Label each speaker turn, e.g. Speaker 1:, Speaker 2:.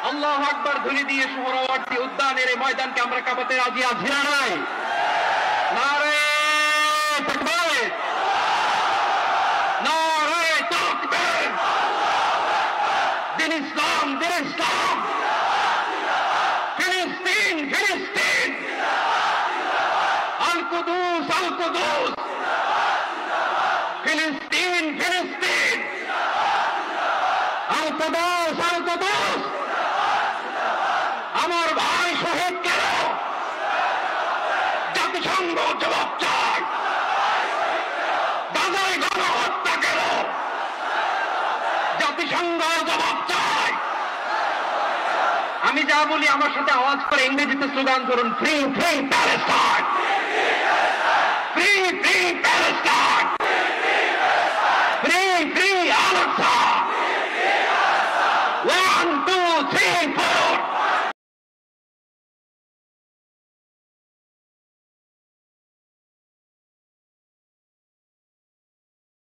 Speaker 1: আল্লাহু আকবার ধ্বনি দিয়ে সোহরাওয়ার্দী উদ্যানের এই ময়দানকে আমরা কাঁপাতে রাজি আছি না নাই? নারে তাকবীর, নারে তাকবীর, দিন ইসলাম, দিন ইসলাম, ফিলিস্তিন, ফিলিস্তিন, আল কুদুস, আল কুদুস, ফিলিস্তিন, ফিলিস্তিন, আল কুদুস, আল কুদুস। আমার ভাই শহীদ কেন? জাতিসংঘ জবাব চায়। গাজায় গণহত্যা কেন? জাতিসংঘ জবাব চায়। আমি যা বলি আমার সাথে আওয়াজ করে ইংরেজিতে স্লোগান করুন, free free Palestine, free free Palestine, free free Al Aqsa. 1 2 3 4